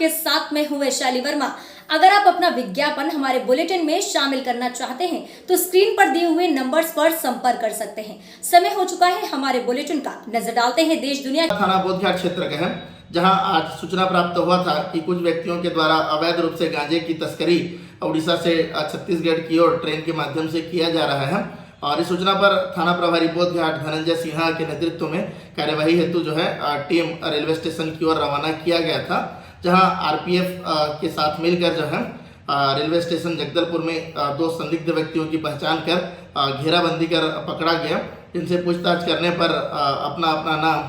आपके साथ में हूँ वैशाली वर्मा। अगर आप अपना विज्ञापन हमारे बुलेटिन में शामिल करना चाहते हैं तो स्क्रीन पर दिए हुए नंबर्स पर संपर्क कर सकते हैं। समय हो चुका है हमारे बुलेटिन का, नजर डालते हैं देश दुनिया। थाना बोधघाट क्षेत्र का है, जहां आज सूचना प्राप्त हुआ था कि कुछ व्यक्तियों के द्वारा अवैध रूप से गांजे की तस्करी उड़ीसा से छत्तीसगढ़ की ओर ट्रेन के माध्यम से किया जा रहा है। और इस सूचना पर थाना प्रभारी बोधघाट धनंजय सिन्हा के नेतृत्व में कार्यवाही हेतु जो है टीम रेलवे स्टेशन की ओर रवाना किया गया था, जहां आरपीएफ के साथ मिलकर जो है रेलवे स्टेशन जगदलपुर में दो संदिग्ध व्यक्तियों की पहचान कर घेराबंदी कर पकड़ा गया, जिनसे पूछताछ करने पर अपना नाम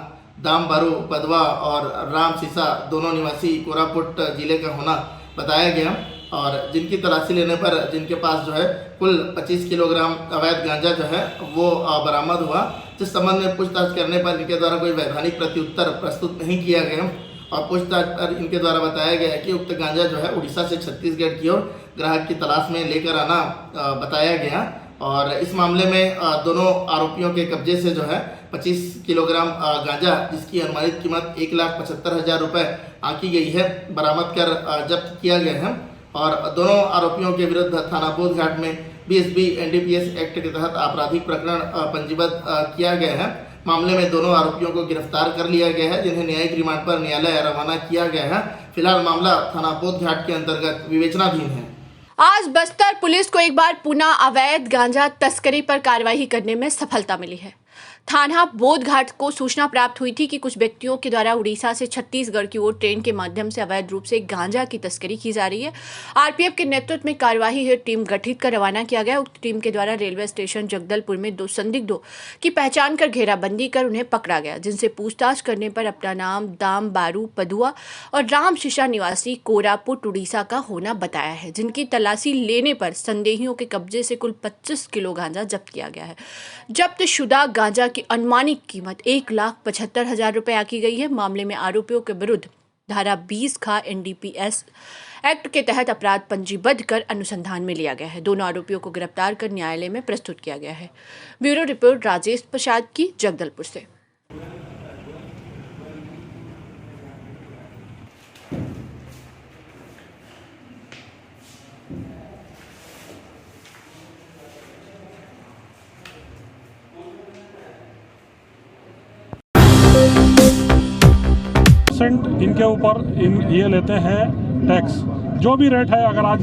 दाम बारू पदवा और राम सीसा दोनों निवासी कोरापुट जिले का होना बताया गया। और जिनकी तलाशी लेने पर जिनके पास जो है कुल 25 किलोग्राम अवैध गांजा जो है वो बरामद हुआ, जिस संबंध में पूछताछ करने पर इनके द्वारा कोई वैधानिक प्रत्युत्तर प्रस्तुत नहीं किया गया। और पूछताछ पर इनके द्वारा बताया गया कि उक्त गांजा जो है उड़ीसा से छत्तीसगढ़ की ओर ग्राहक की तलाश में लेकर आना बताया गया। और इस मामले में दोनों आरोपियों के कब्जे से जो है 25 किलोग्राम गांजा, जिसकी अनुमानित कीमत 1,75,000 रुपये आंकी गई है, बरामद कर जब्त किया गया है। और दोनों आरोपियों के विरुद्ध थाना बोधघाट में बीएसबी एनडीपीएस एक्ट के तहत आपराधिक प्रकरण पंजीबद्ध किया गया है। मामले में दोनों आरोपियों को गिरफ्तार कर लिया गया है, जिन्हें न्यायिक रिमांड पर न्यायालय रवाना किया गया है। फिलहाल मामला थाना बोधघाट के अंतर्गत विवेचनाधीन है। आज बस्तर पुलिस को एक बार पुनः अवैध गांजा तस्करी पर कार्रवाई करने में सफलता मिली है। थाना बोधघाट को सूचना प्राप्त हुई थी कि कुछ व्यक्तियों के द्वारा उड़ीसा से छत्तीसगढ़ की ओर ट्रेन के माध्यम से अवैध रूप से गांजा की तस्करी की जा रही है। आरपीएफ के नेतृत्व में कार्यवाही हेतु टीम गठित कर रवाना किया गया। उक्त टीम के द्वारा रेलवे स्टेशन जगदलपुर में दो संदिग्धों की पहचान कर घेराबंदी कर उन्हें पकड़ा गया, जिनसे पूछताछ करने पर अपना नाम दाम बारू पदुआ और राम शीशा निवासी कोरापुट उड़ीसा का होना बताया है, जिनकी तलाशी लेने पर संदेहियों के कब्जे से कुल 25 किलो गांजा जब्त किया गया है। जब्त शुदा गांजा की अनुमानित कीमत 1,75,000 रुपये आकी गई है। मामले में आरोपियों के विरुद्ध धारा 20 का एनडीपीएस एक्ट के तहत अपराध पंजीबद्ध कर अनुसंधान में लिया गया है। दोनों आरोपियों को गिरफ्तार कर न्यायालय में प्रस्तुत किया गया है। ब्यूरो रिपोर्ट राजेश प्रसाद की, जगदलपुर से। इनके ऊपर ये लेते हैं टैक्स, जो भी रेट है। अगर आज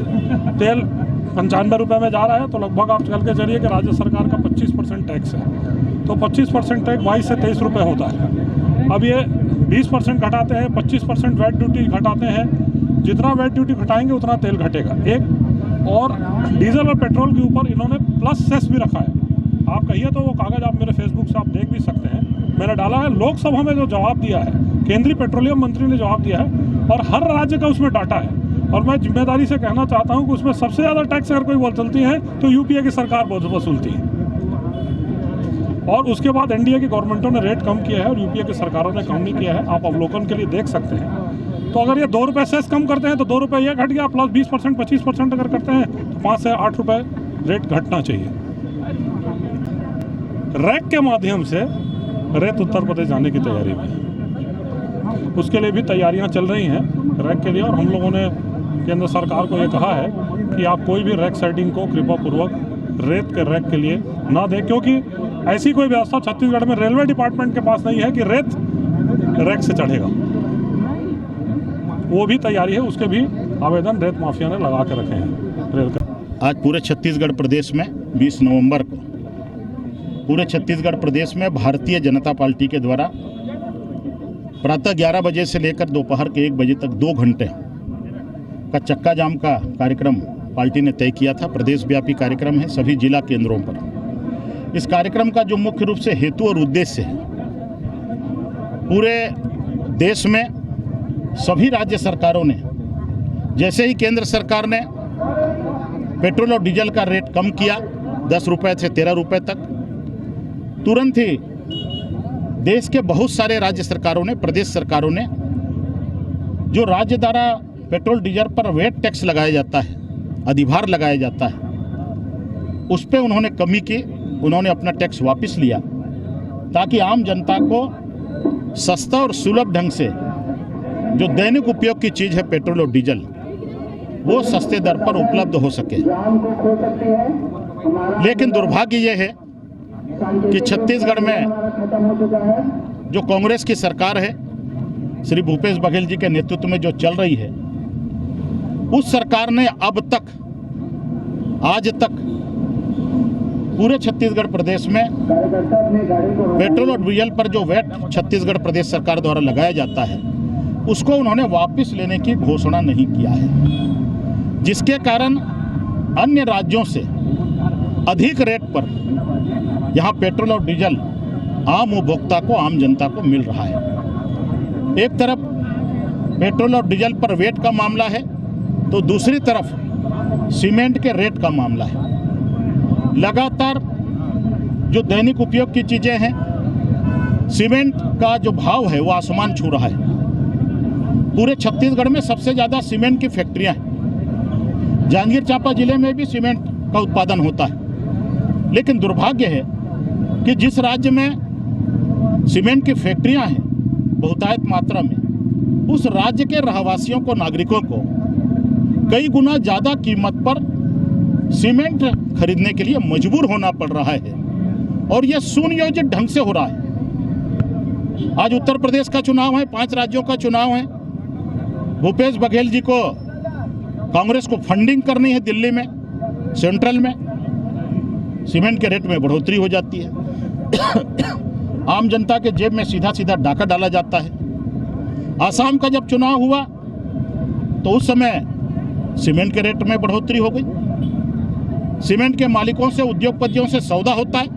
तेल 95 रुपये में जा रहा है तो लगभग आप चल के चलिए कि राज्य सरकार का 25% टैक्स है, तो 25% टैक्स 22 से 23 रुपये होता है। अब ये 20% घटाते हैं, 25% वैट ड्यूटी घटाते हैं। जितना वैट ड्यूटी घटाएंगे उतना तेल घटेगा। एक और डीजल और पेट्रोल के ऊपर इन्होंने प्लस सेस भी रखा है। आप कहिए तो वो कागज़ आप मेरे फेसबुक से आप देख भी सकते हैं, मैंने डाला है। लोकसभा में जो जवाब दिया है, केंद्रीय पेट्रोलियम मंत्री ने जवाब दिया है और हर राज्य का उसमें डाटा है। और मैं जिम्मेदारी से कहना चाहता हूं कि उसमें सबसे ज़्यादा टैक्स अगर कोई वसूलती है तो यूपीए की सरकार वसूलती है। और उसके बाद एनडीए की गवर्नमेंटों ने रेट कम किया है और यूपीए की सरकारों ने कम नहीं किया है। आप अवलोकन के लिए देख सकते हैं। तो अगर ये 2 रुपये सेस कम करते हैं तो 2 रुपये ये घट गया, प्लस 20% 25% अगर करते हैं तो 5 से 8 रुपये रेट घटना चाहिए। रैक के माध्यम से रेत उत्तर प्रदेश जाने की तैयारी में, उसके लिए भी तैयारियां चल रही हैं रैक के लिए। और हम लोगों ने केंद्र सरकार को ये कहा है कि आप कोई भी रैक साइडिंग को कृपापूर्वक रेत के रैक के लिए ना दें, क्योंकि ऐसी कोई व्यवस्था छत्तीसगढ़ में रेलवे डिपार्टमेंट के पास नहीं है कि रेत रैक से चढ़ेगा। वो भी तैयारी है, उसके भी आवेदन रेत माफिया ने लगा के रखे हैं रेल का। आज पूरे छत्तीसगढ़ प्रदेश में 20 नवंबर को पूरे छत्तीसगढ़ प्रदेश में भारतीय जनता पार्टी के द्वारा प्रातः 11 बजे से लेकर दोपहर के 1 बजे तक 2 घंटे का चक्का जाम का कार्यक्रम पार्टी ने तय किया था। प्रदेश व्यापी कार्यक्रम है सभी जिला केंद्रों पर। इस कार्यक्रम का जो मुख्य रूप से हेतु और उद्देश्य है, पूरे देश में सभी राज्य सरकारों ने, जैसे ही केंद्र सरकार ने पेट्रोल और डीजल का रेट कम किया 10 रुपये से 13 रुपये तक, तुरंत ही देश के बहुत सारे राज्य सरकारों ने, प्रदेश सरकारों ने, जो राज्य द्वारा पेट्रोल डीजल पर वेट टैक्स लगाया जाता है, अधिभार लगाया जाता है, उस पर उन्होंने कमी की। उन्होंने अपना टैक्स वापस लिया ताकि आम जनता को सस्ता और सुलभ ढंग से जो दैनिक उपयोग की चीज़ है पेट्रोल और डीजल वो सस्ते दर पर उपलब्ध हो सके। लेकिन दुर्भाग्य ये है कि छत्तीसगढ़ में जो कांग्रेस की सरकार है श्री भूपेश बघेल जी के नेतृत्व में जो चल रही है, उस सरकार ने अब तक आज तक पूरे छत्तीसगढ़ प्रदेश में पेट्रोल और डीजल पर जो वैट छत्तीसगढ़ प्रदेश सरकार द्वारा लगाया जाता है उसको उन्होंने वापस लेने की घोषणा नहीं किया है, जिसके कारण अन्य राज्यों से अधिक रेट पर यहाँ पेट्रोल और डीजल आम उपभोक्ता को, आम जनता को मिल रहा है। एक तरफ पेट्रोल और डीजल पर वैट का मामला है तो दूसरी तरफ सीमेंट के रेट का मामला है। लगातार जो दैनिक उपयोग की चीज़ें हैं, सीमेंट का जो भाव है वो आसमान छू रहा है। पूरे छत्तीसगढ़ में सबसे ज़्यादा सीमेंट की फैक्ट्रियां हैं। जांजगीर चांपा जिले में भी सीमेंट का उत्पादन होता है, लेकिन दुर्भाग्य है कि जिस राज्य में सीमेंट की फैक्ट्रियां हैं बहुतायत मात्रा में, उस राज्य के रहवासियों को, नागरिकों को कई गुना ज़्यादा कीमत पर सीमेंट खरीदने के लिए मजबूर होना पड़ रहा है और यह सुनियोजित ढंग से हो रहा है। आज उत्तर प्रदेश का चुनाव है, 5 राज्यों का चुनाव है। भूपेश बघेल जी को, कांग्रेस को फंडिंग करनी है दिल्ली में, सेंट्रल में, सीमेंट के रेट में बढ़ोतरी हो जाती है। आम जनता के जेब में सीधा सीधा डाका डाला जाता है। आसाम का जब चुनाव हुआ तो उस समय सीमेंट के रेट में बढ़ोतरी हो गई। सीमेंट के मालिकों से, उद्योगपतियों से सौदा होता है।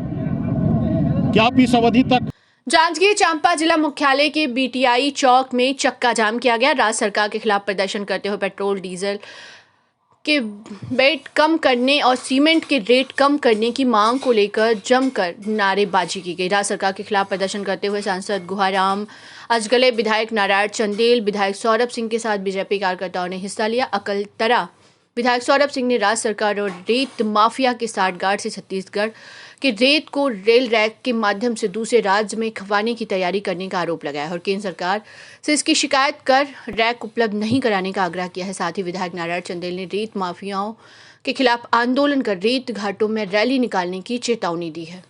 क्या आप इस अवधि तक जांजगीर चांपा जिला मुख्यालय के बीटीआई चौक में चक्का जाम किया गया। राज्य सरकार के खिलाफ प्रदर्शन करते हुए पेट्रोल डीजल के रेट कम करने और सीमेंट के रेट कम करने की मांग को लेकर जमकर नारेबाजी की गई। राज्य सरकार के खिलाफ प्रदर्शन करते हुए सांसद गुहाराम अजगले, विधायक नारायण चंदेल, विधायक सौरभ सिंह के साथ बीजेपी कार्यकर्ताओं ने हिस्सा लिया। अकलतरा विधायक सौरभ सिंह ने राज्य सरकार और रेत माफिया के साठगांठ से छत्तीसगढ़ के रेत को रेल रैक के माध्यम से दूसरे राज्य में खवाने की तैयारी करने का आरोप लगाया और केंद्र सरकार से इसकी शिकायत कर रैक उपलब्ध नहीं कराने का आग्रह किया है। साथ ही विधायक नारायण चंदेल ने रेत माफियाओं के खिलाफ आंदोलन कर रेत घाटों में रैली निकालने की चेतावनी दी है।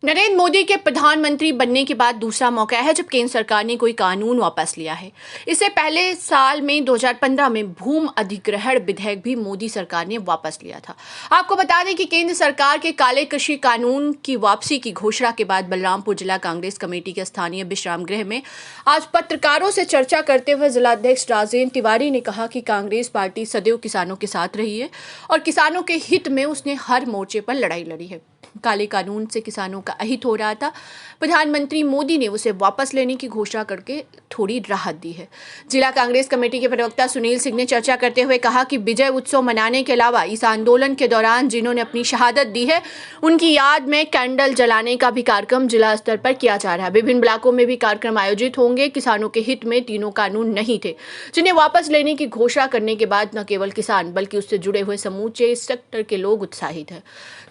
नरेंद्र मोदी के प्रधानमंत्री बनने के बाद दूसरा मौका है जब केंद्र सरकार ने कोई कानून वापस लिया है। इससे पहले साल में 2015 में भूमि अधिग्रहण विधेयक भी मोदी सरकार ने वापस लिया था। आपको बता दें कि केंद्र सरकार के काले कृषि कानून की वापसी की घोषणा के बाद बलरामपुर जिला कांग्रेस कमेटी के स्थानीय विश्राम गृह में आज पत्रकारों से चर्चा करते हुए जिलाध्यक्ष राजेंद्र तिवारी ने कहा कि कांग्रेस पार्टी सदैव किसानों के साथ रही है और किसानों के हित में उसने हर मोर्चे पर लड़ाई लड़ी है। काले कानून से किसानों का अहित हो रहा था। प्रधानमंत्री मोदी ने उसे वापस लेने की घोषणा करके थोड़ी राहत दी है। जिला कांग्रेस कमेटी के प्रवक्ता सुनील सिंह ने चर्चा करते हुए कहा कि विजय उत्सव मनाने के अलावा इस आंदोलन के दौरान जिन्होंने अपनी शहादत दी है उनकी याद में कैंडल जलाने का भी कार्यक्रम जिला स्तर पर किया जा रहा है। विभिन्न ब्लॉकों में भी कार्यक्रम आयोजित होंगे। किसानों के हित में तीनों कानून नहीं थे जिन्हें वापस लेने की घोषणा करने के बाद न केवल किसान बल्कि उससे जुड़े हुए समूचे सेक्टर के लोग उत्साहित हैं।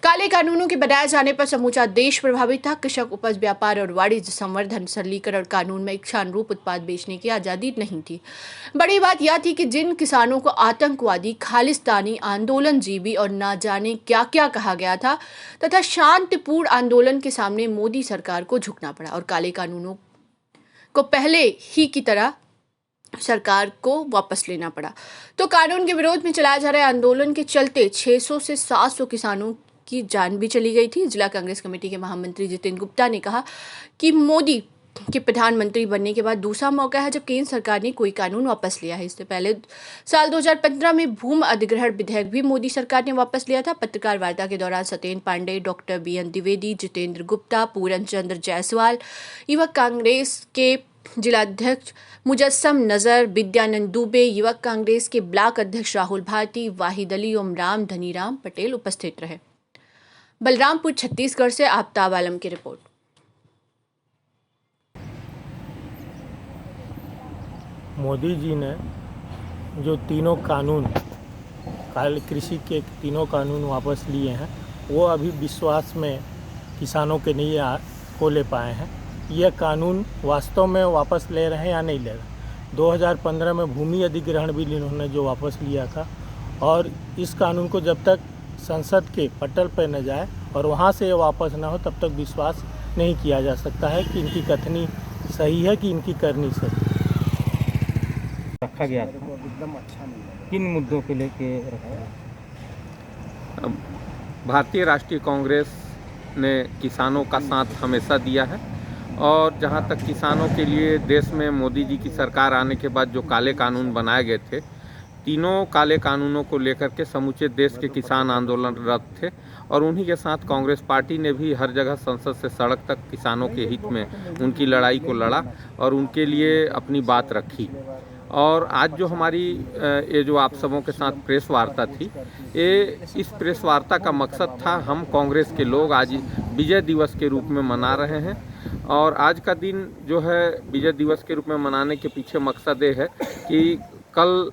काले कानूनों के बनाए जाने पर समूचा देश प्रभावित था। कृषक, उपज व्यापार और वाणिज्य संवर्धन, सरलीकरण कानून में इच्छानुरूप रूप उत्पाद बेचने की आजादी नहीं थी। बड़ी बात यह थी कि जिन किसानों को आतंकवादी, खालिस्तानी, आंदोलनजीवी और ना जाने क्या क्या कहा गया था तथा शांतिपूर्ण आंदोलन के सामने मोदी सरकार को झुकना पड़ा और काले कानूनों को पहले ही की तरह सरकार को वापस लेना पड़ा। तो कानून के विरोध में चलाए जा रहे आंदोलन के चलते 600 से 700 किसानों की जान भी चली गई थी। जिला कांग्रेस कमेटी के महामंत्री जितेंद्र गुप्ता ने कहा कि मोदी के प्रधानमंत्री बनने के बाद दूसरा मौका है जब केंद्र सरकार ने कोई कानून वापस लिया है। इससे पहले साल 2015 में भूमि अधिग्रहण विधेयक भी मोदी सरकार ने वापस लिया था। पत्रकार वार्ता के दौरान सत्येंद्र पांडे, डॉक्टर बीएन द्विवेदी, जितेंद्र गुप्ता, पूरन चंद्र जायसवाल, युवक कांग्रेस के जिलाध्यक्ष मुजस्सम नजर, विद्यानंद दुबे, युवक कांग्रेस के ब्लॉक अध्यक्ष राहुल भारती, वाहिद अली, ओमराम, धनीराम पटेल उपस्थित रहे। बलरामपुर छत्तीसगढ़ से आफ्ताब आलम की रिपोर्ट। मोदी जी ने जो तीनों कानून, कृषि के तीनों कानून वापस लिए हैं, वो अभी विश्वास में किसानों के नहीं हो ले पाए हैं। यह कानून वास्तव में वापस ले रहे हैं या नहीं ले रहे। 2015 में भूमि अधिग्रहण बिल इन्होंने जो वापस लिया था, और इस कानून को जब तक संसद के पटल पर न जाए और वहाँ से ये वापस न हो तब तक विश्वास नहीं किया जा सकता है कि इनकी कथनी सही है कि इनकी करनी सही है। रखा गया था, किन मुद्दों के लेके रखा गया? भारतीय राष्ट्रीय कांग्रेस ने किसानों का साथ हमेशा दिया है, और जहां तक किसानों के लिए देश में मोदी जी की सरकार आने के बाद जो काले कानून बनाए गए थे, तीनों काले कानूनों को लेकर के समूचे देश के किसान आंदोलनरत थे, और उन्हीं के साथ कांग्रेस पार्टी ने भी हर जगह संसद से सड़क तक किसानों के हित में उनकी लड़ाई को लड़ा और उनके लिए अपनी बात रखी। और आज जो हमारी ये जो आप सबों के साथ प्रेस वार्ता थी, ये इस प्रेस वार्ता का मकसद था, हम कांग्रेस के लोग आज विजय दिवस के रूप में मना रहे हैं, और आज का दिन जो है विजय दिवस के रूप में मनाने के पीछे मकसद ये है कि कल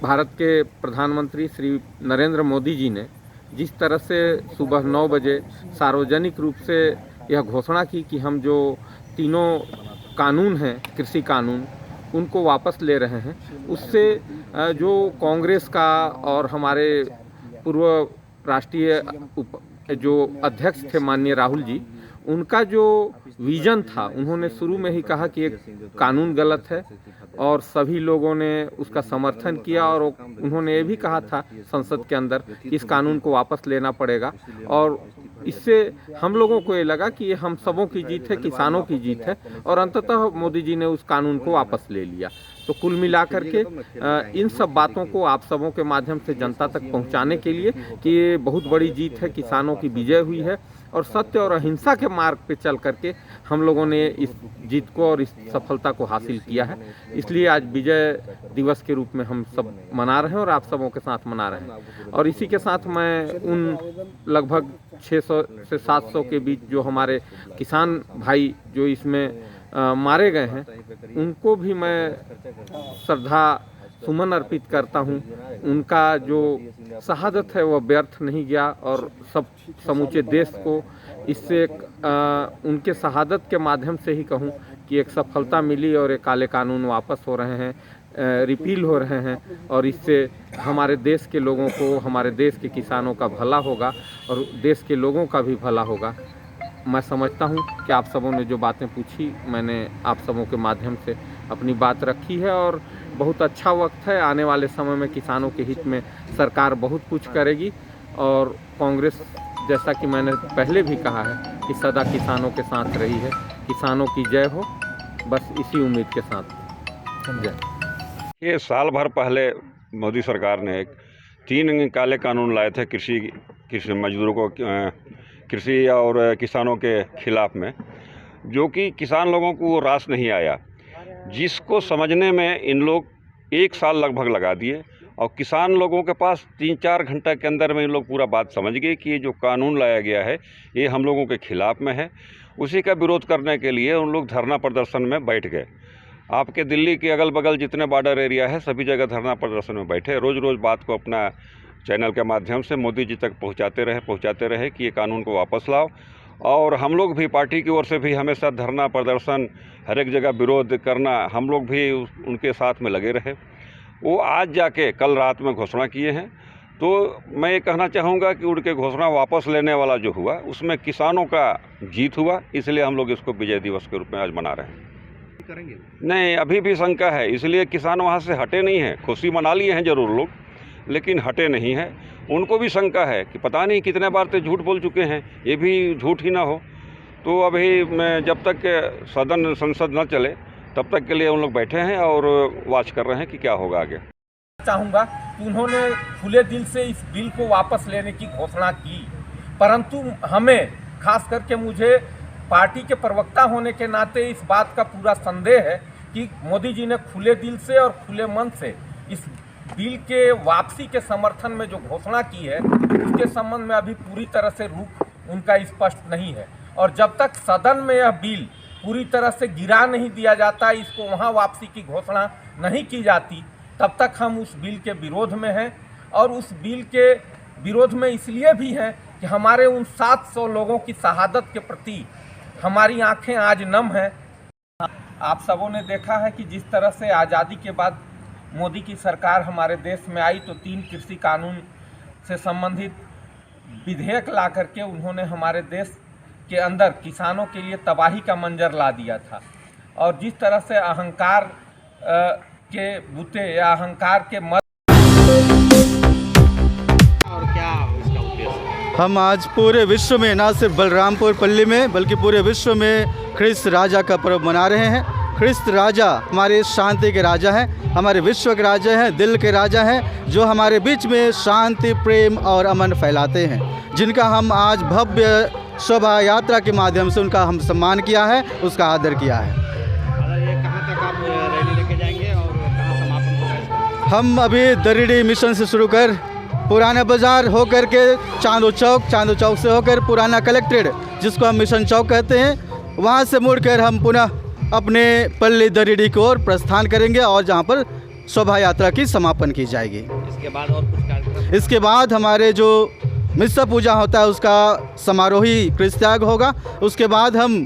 भारत के प्रधानमंत्री श्री नरेंद्र मोदी जी ने जिस तरह से सुबह 9 बजे सार्वजनिक रूप से यह घोषणा की कि हम जो तीनों कानून हैं, कृषि कानून, उनको वापस ले रहे हैं, उससे जो कांग्रेस का और हमारे पूर्व राष्ट्रीय जो अध्यक्ष थे माननीय राहुल जी, उनका जो विजन था, उन्होंने शुरू में ही कहा कि एक कानून गलत है, और सभी लोगों ने उसका समर्थन किया, और उन्होंने ये भी कहा था संसद के अंदर कि इस कानून को वापस लेना पड़ेगा। और इससे हम लोगों को ये लगा कि ये हम सबों की जीत है, किसानों की जीत है, और अंततः मोदी जी ने उस कानून को वापस ले लिया। तो कुल मिलाकर के इन सब बातों को आप सबों के माध्यम से जनता तक पहुंचाने के लिए कि ये बहुत बड़ी जीत है, किसानों की विजय हुई है, और सत्य और अहिंसा के मार्ग पे चल करके हम लोगों ने इस जीत को और इस सफलता को हासिल किया है। इसलिए आज विजय दिवस के रूप में हम सब मना रहे हैं और आप सबों के साथ मना रहे हैं। और इसी के साथ मैं उन लगभग 600 से 700 के बीच जो हमारे किसान भाई जो इसमें मारे गए हैं, उनको भी मैं श्रद्धा सुमन अर्पित करता हूं। उनका जो शहादत है वह व्यर्थ नहीं गया, और सब समूचे देश को इससे उनके शहादत के माध्यम से ही कहूं कि एक सफलता मिली, और ये काले कानून वापस हो रहे हैं, रिपील हो रहे हैं, और इससे हमारे देश के लोगों को, हमारे देश के किसानों का भला होगा और देश के लोगों का भी भला होगा। मैं समझता हूं कि आप सबों ने जो बातें पूछी, मैंने आप सबों के माध्यम से अपनी बात रखी है, और बहुत अच्छा वक्त है। आने वाले समय में किसानों के हित में सरकार बहुत कुछ करेगी, और कांग्रेस, जैसा कि मैंने पहले भी कहा है, कि सदा किसानों के साथ रही है। किसानों की जय हो, बस इसी उम्मीद के साथ जय। ये साल भर पहले मोदी सरकार ने 3 काले कानून लाए थे कृषि मजदूरों को, कृषि और किसानों के खिलाफ में, जो कि किसान लोगों को वो रास नहीं आया, जिसको समझने में इन लोग 1 साल लगभग लगा दिए, और किसान लोगों के पास 3-4 घंटे के अंदर में इन लोग पूरा बात समझ गए कि ये जो कानून लाया गया है ये हम लोगों के खिलाफ में है। उसी का विरोध करने के लिए उन लोग धरना प्रदर्शन में बैठ गए। आपके दिल्ली के अगल बगल जितने बॉर्डर एरिया है, सभी जगह धरना प्रदर्शन में बैठे, रोज़ रोज़ बात को अपना चैनल के माध्यम से मोदी जी तक पहुँचाते रहे कि ये कानून को वापस लाओ। और हम लोग भी पार्टी की ओर से भी हमेशा धरना प्रदर्शन, हर एक जगह विरोध करना, हम लोग भी उनके साथ में लगे रहे। वो आज जाके कल रात में घोषणा किए हैं, तो मैं ये कहना चाहूँगा कि उनके घोषणा वापस लेने वाला जो हुआ, उसमें किसानों का जीत हुआ, इसलिए हम लोग इसको विजय दिवस के रूप में आज मना रहे हैं। करेंगे नहीं, अभी भी शंका है, इसलिए किसान वहाँ से हटे नहीं हैं। खुशी मना लिए हैं जरूर लोग, लेकिन हटे नहीं हैं। उनको भी शंका है कि पता नहीं कितने बार तो झूठ बोल चुके हैं, ये भी झूठ ही ना हो। तो अभी जब तक संसद न चले तब तक के लिए उन लोग बैठे हैं और वाच कर रहे हैं कि क्या होगा आगे। चाहूँगा कि उन्होंने खुले दिल से इस बिल को वापस लेने की घोषणा की, परंतु हमें, खास करके मुझे पार्टी के प्रवक्ता होने के नाते इस बात का पूरा संदेह है कि मोदी जी ने खुले दिल से और खुले मन से इस बिल के वापसी के समर्थन में जो घोषणा की है, उसके संबंध में अभी पूरी तरह से रुख उनका स्पष्ट नहीं है। और जब तक सदन में यह बिल पूरी तरह से गिरा नहीं दिया जाता, इसको वहाँ वापसी की घोषणा नहीं की जाती, तब तक हम उस बिल के विरोध में हैं। और उस बिल के विरोध में इसलिए भी हैं कि हमारे उन 700 लोगों की शहादत के प्रति हमारी आंखें आज नम हैं। आप सबों ने देखा है कि जिस तरह से आज़ादी के बाद मोदी की सरकार हमारे देश में आई तो 3 कृषि कानून से संबंधित विधेयक ला करके उन्होंने हमारे देश के अंदर किसानों के लिए तबाही का मंजर ला दिया था। और जिस तरह से अहंकार के बूते या अहंकार के मत और क्या इसका उद्देश्य? हम आज पूरे विश्व में, ना सिर्फ बलरामपुर पल्ली में बल्कि पूरे विश्व में ख्रिस्त राजा का पर्व मना रहे हैं। ख्रिस्त राजा हमारे शांति के राजा हैं, हमारे विश्व के राजा हैं, दिल के राजा हैं, जो हमारे बीच में शांति, प्रेम और अमन फैलाते हैं, जिनका हम आज भव्य शोभा यात्रा के माध्यम से उनका हम सम्मान किया है, उसका आदर किया है। ये कहाँ तक आप रैली लेके जाएंगे और कहाँ समापन होगा इसका? हम अभी दरिडी मिशन से शुरू कर पुराना बाज़ार होकर के चांदो चौक से होकर पुराना कलेक्ट्रेट, जिसको हम मिशन चौक कहते हैं, वहाँ से मुड़कर हम पुनः अपने पल्ली दरिडी की ओर प्रस्थान करेंगे और जहाँ पर शोभा यात्रा की समापन की जाएगी। इसके बाद और कुछ कार्यक्रम? इसके बाद हमारे जो मिस्सा पूजा होता है उसका समारोही ख्रिस्त त्याग होगा। उसके बाद हम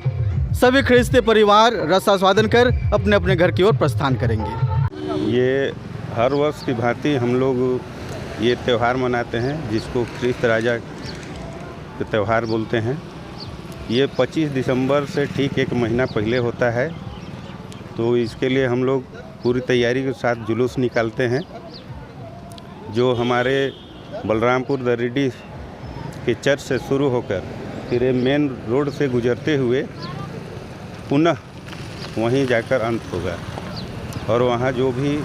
सभी ख्रिस्ती परिवार रसास्वादन कर अपने अपने घर की ओर प्रस्थान करेंगे। ये हर वर्ष की भांति हम लोग ये त्यौहार मनाते हैं, जिसको ख्रिस्त राजा के त्यौहार बोलते हैं। ये 25 दिसंबर से ठीक 1 महीना पहले होता है। तो इसके लिए हम लोग पूरी तैयारी के साथ जुलूस निकालते हैं, जो हमारे बलरामपुर दरिडी के चर्च से शुरू होकर फिर मेन रोड से गुजरते हुए पुनः वहीं जाकर अंत होगा और वहाँ जो भी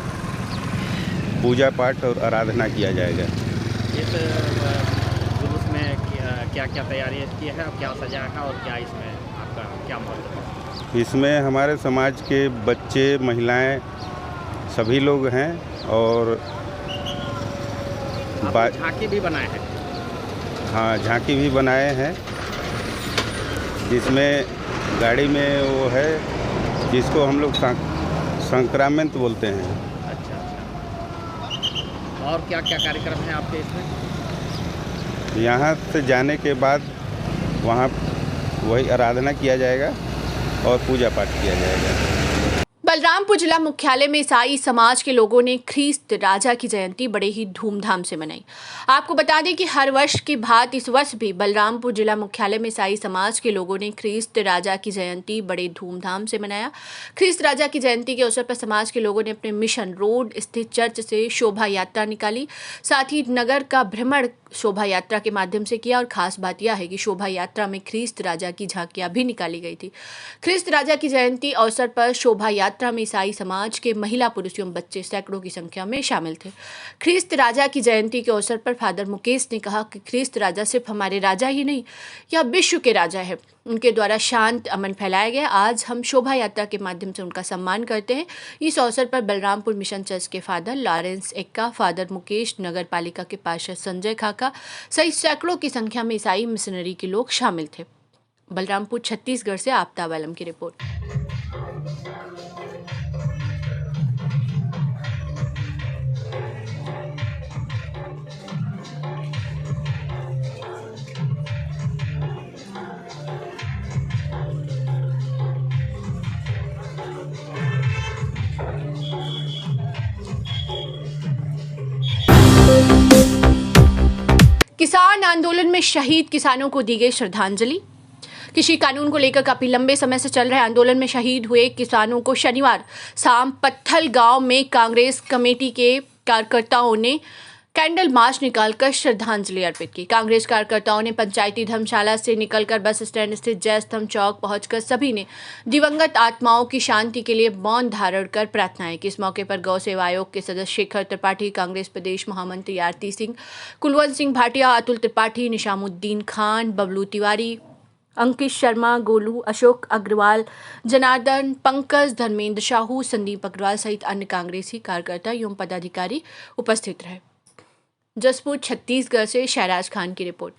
पूजा पाठ और आराधना किया जाएगा। इस जुलूस में क्या क्या तैयारी की है और क्या सजा है और क्या इसमें आपका क्या महत्व है? इसमें हमारे समाज के बच्चे, महिलाएं सभी लोग हैं और झांकी भी बनाए हैं। हाँ, झांकी भी बनाए हैं, जिसमें गाड़ी में वो है जिसको हम लोग संक्रामंत बोलते हैं। अच्छा। और क्या क्या कार्यक्रम है आपके इसमें? यहाँ से जाने के बाद वहाँ वही आराधना किया जाएगा और पूजा पाठ किया जाएगा। बलरामपुर जिला मुख्यालय में ईसाई समाज के लोगों ने ख्रिस्त राजा की जयंती बड़े ही धूमधाम से मनाई। आपको बता दें कि हर वर्ष की भांति इस वर्ष भी बलरामपुर जिला मुख्यालय में ईसाई समाज के लोगों ने ख्रिस्त राजा की जयंती बड़े धूमधाम से मनाया। ख्रिस्त राजा की जयंती के अवसर पर समाज के लोगों ने अपने मिशन रोड स्थित चर्च से शोभा यात्रा निकाली, साथ ही नगर का भ्रमण शोभा यात्रा के माध्यम से किया। और खास बात यह है कि शोभा यात्रा में ख्रिस्त राजा की झांकियां भी निकाली गई थी। ख्रिस्त राजा की जयंती अवसर पर शोभा यात्रा में ईसाई समाज के महिला, पुरुष एवं बच्चे सैकड़ों की संख्या में शामिल थे। ख्रिस्त राजा की जयंती के अवसर पर फादर मुकेश ने कहा कि ख्रिस्त राजा सिर्फ हमारे राजा ही नहीं, यह विश्व के राजा है। उनके द्वारा शांत अमन फैलाया गया। आज हम शोभा यात्रा के माध्यम से उनका सम्मान करते हैं। इस अवसर पर बलरामपुर मिशन चर्च के father Lawrence Ekka, father Mukesh, नगर पालिका के पार्षद संजय खाका सहित सैकड़ों की संख्या में ईसाई मिशनरी के लोग शामिल थे। बलरामपुर छत्तीसगढ़ से आपदा वालम की रिपोर्ट। किसान आंदोलन में शहीद किसानों को दी गई श्रद्धांजलि। कृषि कानून को लेकर काफी लंबे समय से चल रहे आंदोलन में शहीद हुए किसानों को शनिवार शाम पत्थल गांव में कांग्रेस कमेटी के कार्यकर्ताओं ने कैंडल मार्च निकालकर श्रद्धांजलि अर्पित की। कांग्रेस कार्यकर्ताओं ने पंचायती धर्मशाला से निकलकर बस स्टैंड स्थित जय स्तंभ चौक पहुंचकर सभी ने दिवंगत आत्माओं की शांति के लिए मौन धारण कर प्रार्थनाएं की। इस मौके पर गौ सेवा आयोग के सदस्य शेखर त्रिपाठी, कांग्रेस प्रदेश महामंत्री आरती सिंह, कुलवंत सिंह भाटिया, अतुल त्रिपाठी, निशामुद्दीन खान, बबलू तिवारी, अंकित शर्मा, गोलू, अशोक अग्रवाल, जनार्दन, पंकज, धर्मेंद्र साहू, संदीप अग्रवाल सहित अन्य कांग्रेसी कार्यकर्ता एवं पदाधिकारी उपस्थित रहे। जसपुर छत्तीसगढ़ से शहराज खान की रिपोर्ट।